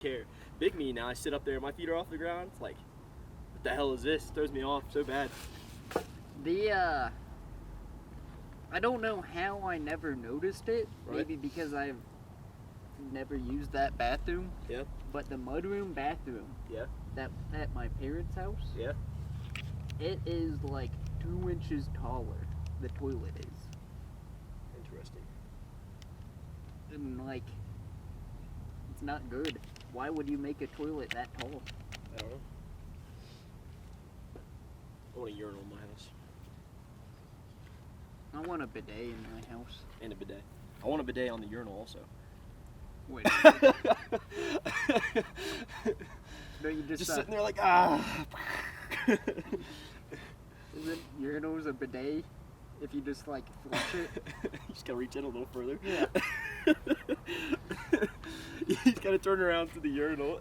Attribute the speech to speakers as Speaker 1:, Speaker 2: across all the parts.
Speaker 1: care. Big me now, I sit up there, my feet are off the ground. It's like, what the hell is this? It throws me off so bad.
Speaker 2: I don't know how I never noticed it.
Speaker 1: Right.
Speaker 2: Maybe because I've never used that bathroom.
Speaker 1: Yeah.
Speaker 2: But the mudroom bathroom.
Speaker 1: Yeah.
Speaker 2: That at my parents' house.
Speaker 1: Yeah.
Speaker 2: It is like 2 inches taller. The toilet is.
Speaker 1: Interesting.
Speaker 2: And like, it's not good. Why would you make a toilet that tall?
Speaker 1: I don't know. I want a urinal in my house.
Speaker 2: I want a bidet in my house.
Speaker 1: And a bidet. I want a bidet on the urinal also.
Speaker 2: Wait. No, you just
Speaker 1: sitting there like, ah.
Speaker 2: Isn't urinals a bidet if you just like flush it?
Speaker 1: You just gotta reach in a little further.
Speaker 2: Yeah.
Speaker 1: You just gotta turn around to the urinal.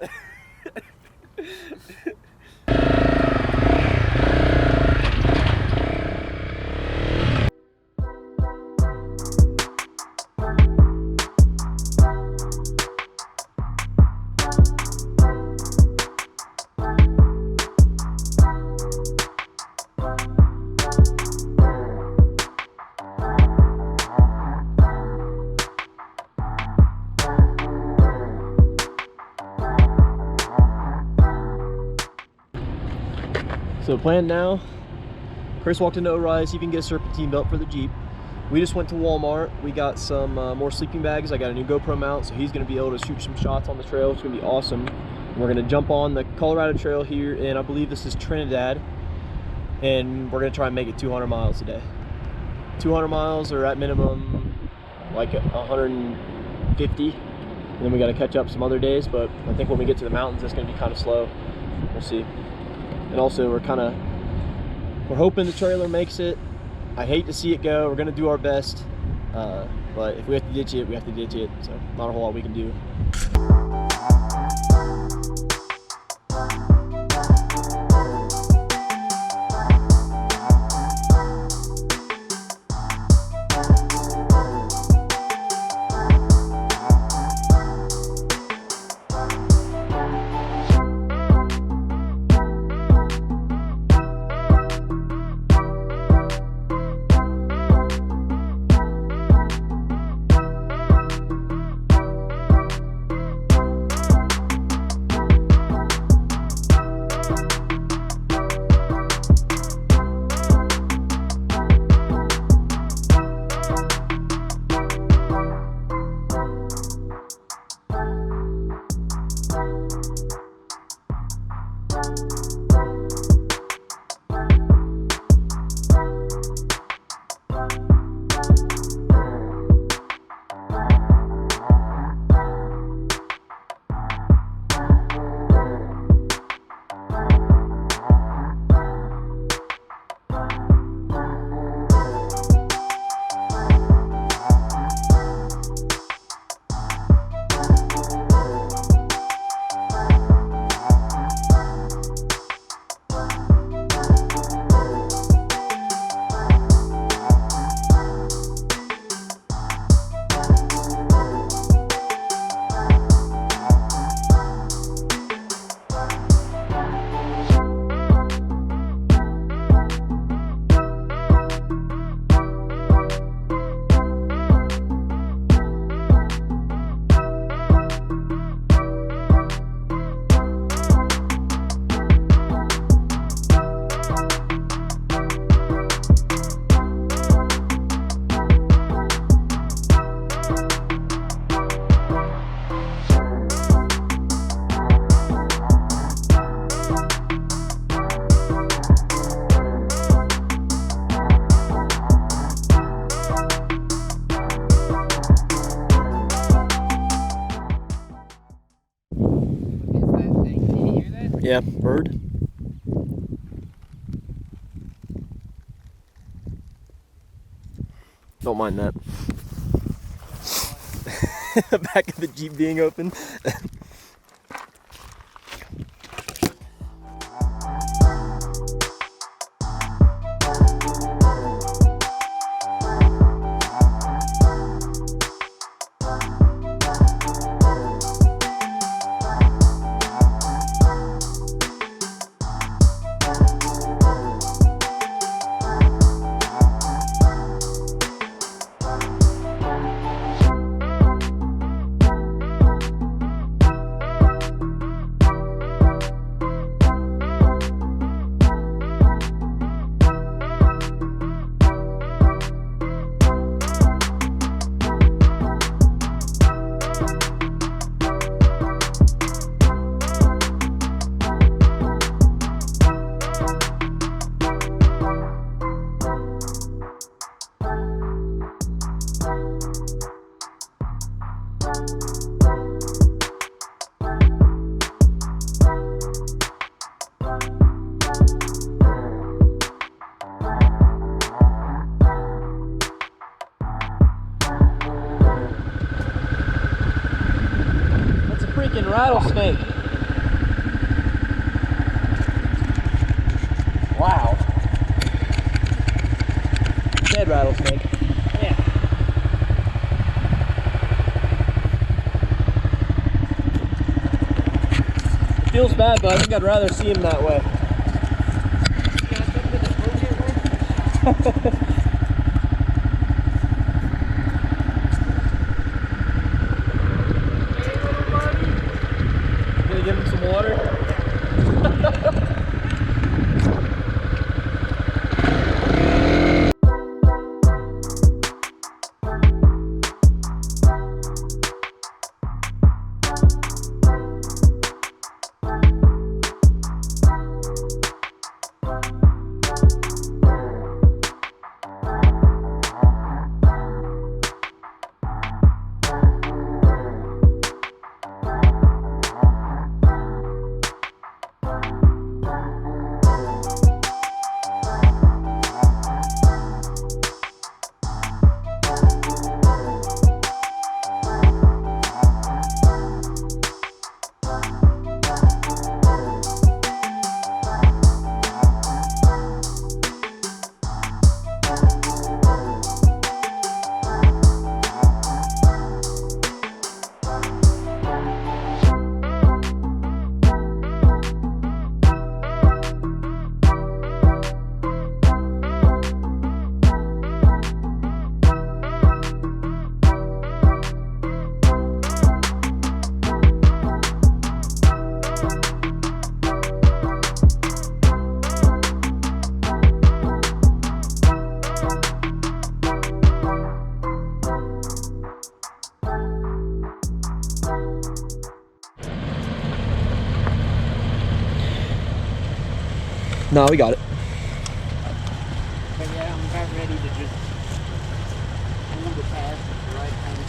Speaker 1: So plan now, Chris walked into O'Reilly's, see if he can get a serpentine belt for the Jeep. We just went to Walmart, we got some more sleeping bags. I got a new GoPro mount, so he's gonna be able to shoot some shots on the trail. It's gonna be awesome. We're gonna jump on the Colorado Trail here, and I believe this is Trinidad, and we're gonna try and make it 200 miles today. 200 miles, or at minimum, like 150. And then we gotta catch up some other days, but I think when we get to the mountains, it's gonna be kind of slow. We'll see. And also we're hoping the trailer makes it. I hate to see it go. We're gonna do our best, but if we have to ditch it, we have to ditch it. So not a whole lot we can do. Yeah, bird. Don't mind that. The back of the Jeep being open. rattlesnake. Wow. Dead rattlesnake.
Speaker 2: Yeah.
Speaker 1: It feels bad, but I think I'd rather see him that way. Gonna give him some water. No, we got it.
Speaker 2: But yeah, I'm about ready to just hold the pass at the right time.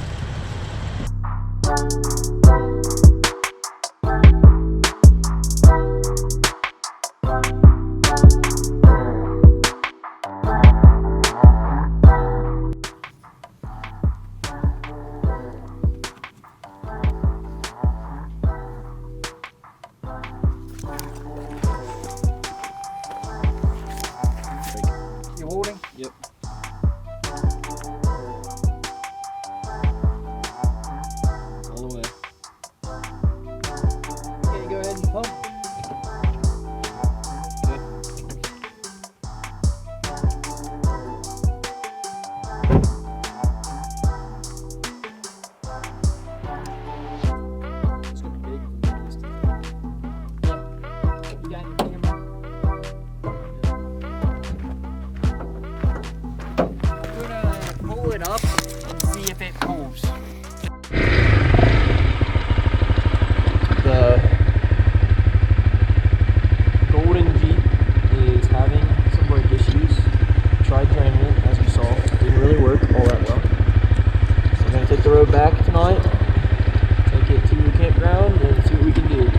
Speaker 2: You holding?
Speaker 1: Yep. All the way.
Speaker 2: Okay, go ahead and pump.
Speaker 1: Good. It's gonna be big this time.
Speaker 2: You got your camera? I'm gonna pull it up and see if it pulls.
Speaker 1: The Golden Jeep is having some brake issues. Tried draining it, as you saw. Didn't really work all that well. So we're gonna take the road back tonight, take it to the campground, and see what we can do.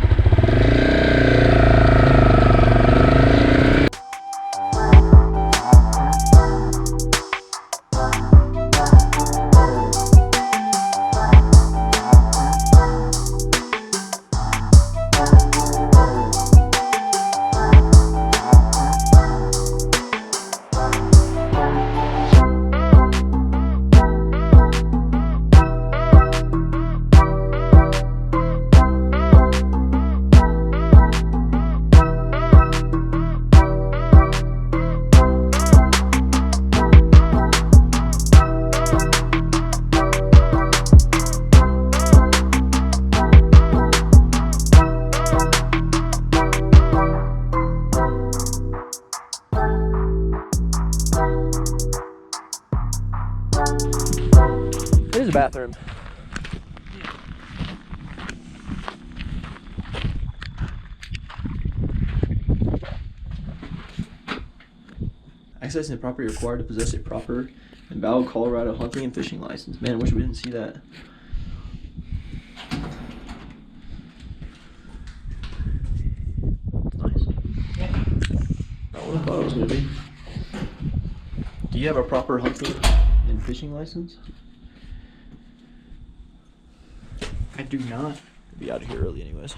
Speaker 1: It is a bathroom. Accessing the property required to possess a proper and valid Colorado hunting and fishing license. Man, I wish we didn't see that. Nice. Not what I thought it was going to be. Do you have a proper hunting and fishing license?
Speaker 2: I do not.
Speaker 1: Be out of here early anyways.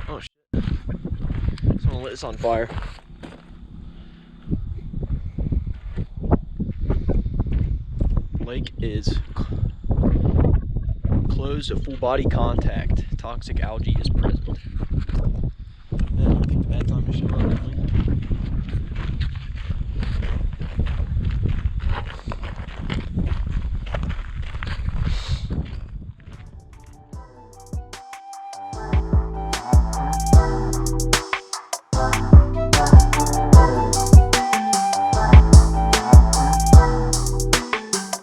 Speaker 1: Oh shit. Someone lit this on fire. Lake is closed to full body contact. Toxic algae is present. Yeah, I think the bad time to show up.